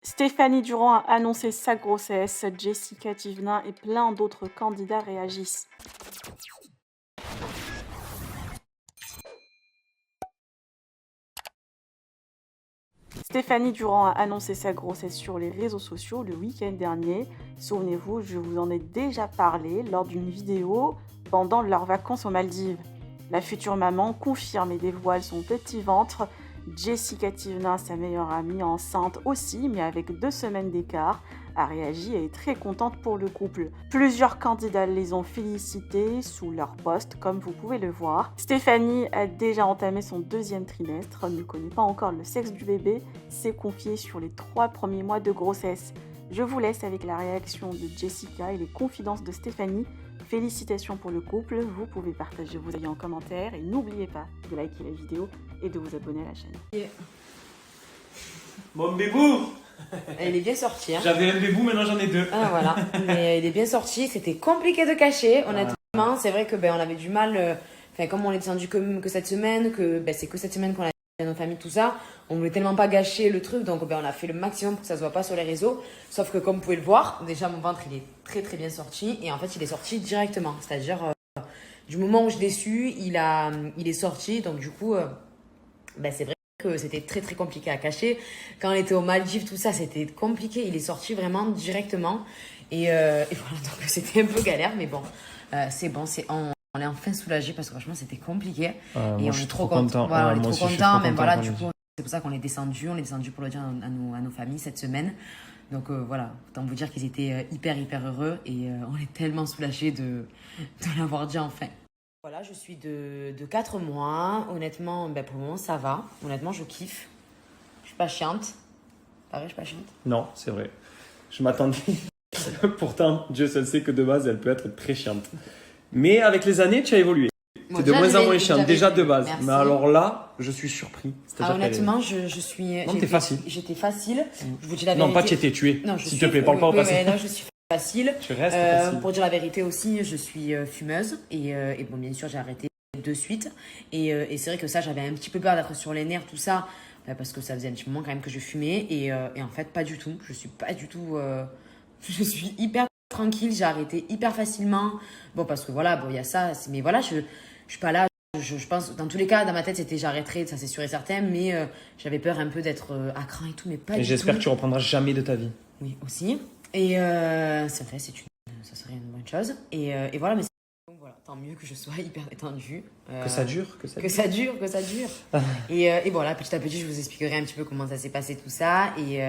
Stéphanie Durand a annoncé sa grossesse, Jessica Thivenin et plein d'autres candidats réagissent. Stéphanie Durand a annoncé sa grossesse sur les réseaux sociaux le week-end dernier. Souvenez-vous, je vous en ai déjà parlé lors d'une vidéo pendant leurs vacances aux Maldives. La future maman confirme et dévoile son petit ventre. Jessica Thivenin, sa meilleure amie, enceinte aussi, mais avec 2 semaines d'écart, a réagi et est très contente pour le couple. Plusieurs candidats les ont félicités sous leur post, comme vous pouvez le voir. Stéphanie a déjà entamé son 2e trimestre, ne connaît pas encore le sexe du bébé, s'est confiée sur les 3 premiers mois de grossesse. Je vous laisse avec la réaction de Jessica et les confidences de Stéphanie. Félicitations pour le couple, vous pouvez partager vos avis en commentaire et n'oubliez pas de liker la vidéo et de vous abonner à la chaîne. Mon bébou. Il est bien sorti. Hein. J'avais un bébou, maintenant j'en ai 2. Ah voilà, mais il est bien sorti. C'était compliqué de cacher, honnêtement. C'est vrai que on avait du mal. Comme on est descendu que cette semaine, que c'est que cette semaine qu'on a nos familles, tout ça. On voulait tellement pas gâcher le truc, donc on a fait le maximum pour que ça se voit pas sur les réseaux. Sauf que comme vous pouvez le voir, déjà mon ventre il est très très bien sorti et en fait il est sorti directement. C'est-à-dire du moment où je l'ai su, il est sorti. Donc du coup, c'est vrai que c'était très très compliqué à cacher. Quand on était aux Maldives, tout ça, c'était compliqué. Il est sorti vraiment directement. Et voilà, donc c'était un peu galère, mais bon, c'est bon, on est enfin soulagé parce que franchement c'était compliqué. Et moi, on je suis est trop content. Voilà, on est moi trop aussi, content. Même voilà, du coup, c'est pour ça qu'on est descendu. On est descendu pour le dire à nos familles cette semaine. Donc voilà, autant vous dire qu'ils étaient hyper heureux et on est tellement soulagés de l'avoir dit enfin. Voilà, je suis de 4 mois. Honnêtement, pour le moment, ça va. Honnêtement, je kiffe. Je suis pas chiante. Pareil, je suis pas chiante. Non, c'est vrai. Je m'attendais. Pourtant, Dieu seul sait que de base, elle peut être très chiante. Mais avec les années, tu as évolué. Bon, T'es de moins en moins chiante, déjà de base. Merci. Mais alors là, je suis surpris. Honnêtement, je suis. Non, t'es facile. J'étais facile. Je vous dis la vérité. Non, pas t'étais, tu es. Non, s'il te plaît, parle pas au passé. Non, je suis facile. Tu restes facile. Pour dire la vérité aussi, je suis fumeuse. Et bon, bien sûr, j'ai arrêté de suite. Et c'est vrai que ça, j'avais un petit peu peur d'être sur les nerfs, tout ça. Parce que ça faisait un petit moment quand même que je fumais. Et en fait, pas du tout. Je suis pas du tout. Je suis hyper tranquille. J'ai arrêté hyper facilement. Bon, parce que voilà, il y a ça. Mais voilà, je suis pas là. Je pense, dans tous les cas, dans ma tête, c'était j'arrêterai, ça c'est sûr et certain. Mais j'avais peur un peu d'être à cran et tout. Mais pas du tout. Et j'espère que tu reprendras jamais de ta vie. Oui, aussi. Et c'est vrai, ça serait une bonne chose. Et voilà, mais donc voilà, tant mieux que je sois hyper détendue. Que ça dure. Que ça dure. Et voilà, petit à petit, je vous expliquerai un petit peu comment ça s'est passé tout ça. Et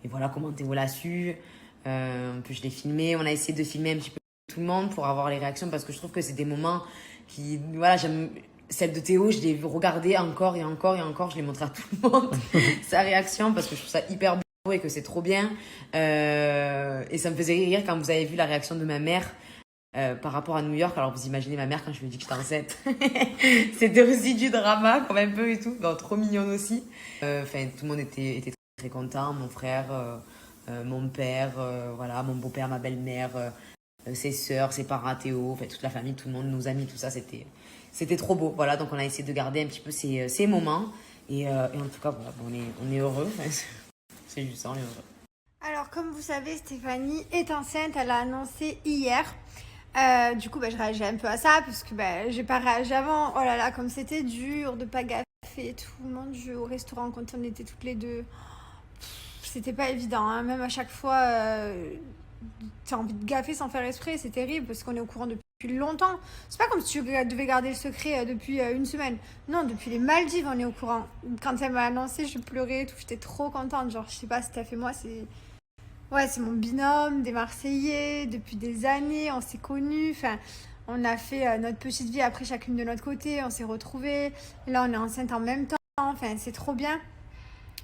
voilà comment Théo l'a su. Je l'ai filmé. On a essayé de filmer un petit peu tout le monde pour avoir les réactions parce que je trouve que c'est des moments qui... Voilà, j'aime... Celle de Théo, je l'ai regardée encore et encore. Je l'ai montré à tout le monde, sa réaction, parce que je trouve ça hyper beau et que c'est trop bien. Et ça me faisait rire quand vous avez vu la réaction de ma mère par rapport à New York. Alors vous imaginez ma mère quand je lui ai dit que j'étais enceinte. C'était aussi du drama, quand même, un peu et tout. Non, trop mignonne aussi. Tout le monde était très content. Mon frère, mon père, voilà, mon beau-père, ma belle-mère, ses sœurs, ses parents, Théo, toute la famille, tout le monde, nos amis, tout ça, c'était trop beau. Voilà, donc on a essayé de garder un petit peu ces moments. Et en tout cas, voilà, on est heureux. C'est juste ça, on est heureux. Alors, comme vous savez, Stéphanie est enceinte. Elle a annoncé hier. Du coup, je réagis un peu à ça parce que j'ai pas réagi avant. Oh là là, comme c'était dur de pas gaffer et tout. Mon Dieu, au restaurant quand on était toutes les deux. C'était pas évident, hein. Même à chaque fois, t'as envie de gaffer sans faire exprès. C'est terrible parce qu'on est au courant depuis longtemps. C'est pas comme si tu devais garder le secret depuis une semaine. Non, depuis les Maldives, on est au courant. Quand elle m'a annoncé, je pleurais et tout. J'étais trop contente. Genre, je sais pas si t'as fait moi, c'est mon binôme des Marseillais. Depuis des années, on s'est connus. Enfin, on a fait notre petite vie après chacune de notre côté. On s'est retrouvés. Là, on est enceinte en même temps. Enfin, c'est trop bien.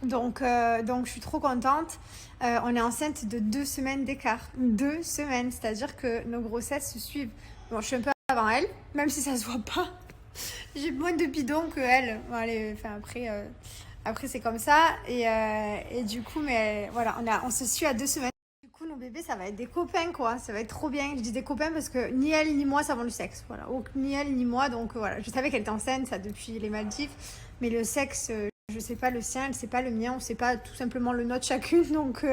Donc, je suis trop contente. On est enceinte de 2 semaines d'écart. 2 semaines, c'est-à-dire que nos grossesses se suivent. Bon, je suis un peu avant elle, même si ça se voit pas. J'ai moins de bidons que elle. Bon, allez, après c'est comme ça. Et du coup, mais voilà, on se suit à 2 semaines. Du coup, nos bébés, ça va être des copains, quoi. Ça va être trop bien. Je dis des copains parce que ni elle ni moi savons le sexe. Voilà, ni elle ni moi. Donc voilà, je savais qu'elle était enceinte, ça depuis les Maldives, mais le sexe. je sais pas le sien, elle sait pas le mien, on sait pas tout simplement le nôtre chacune. Donc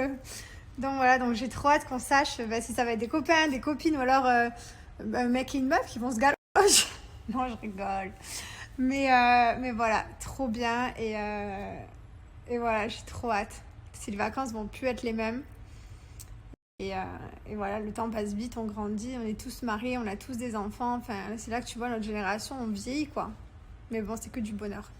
voilà, donc j'ai trop hâte qu'on sache si ça va être des copains, des copines ou alors un mec et une meuf qui vont se galocher. Non, je rigole. Mais voilà, trop bien. Et voilà, j'ai trop hâte. Si les vacances vont plus être les mêmes. Et voilà, le temps passe vite, on grandit, on est tous mariés, on a tous des enfants. Enfin, c'est là que tu vois notre génération, on vieillit quoi. Mais bon, c'est que du bonheur.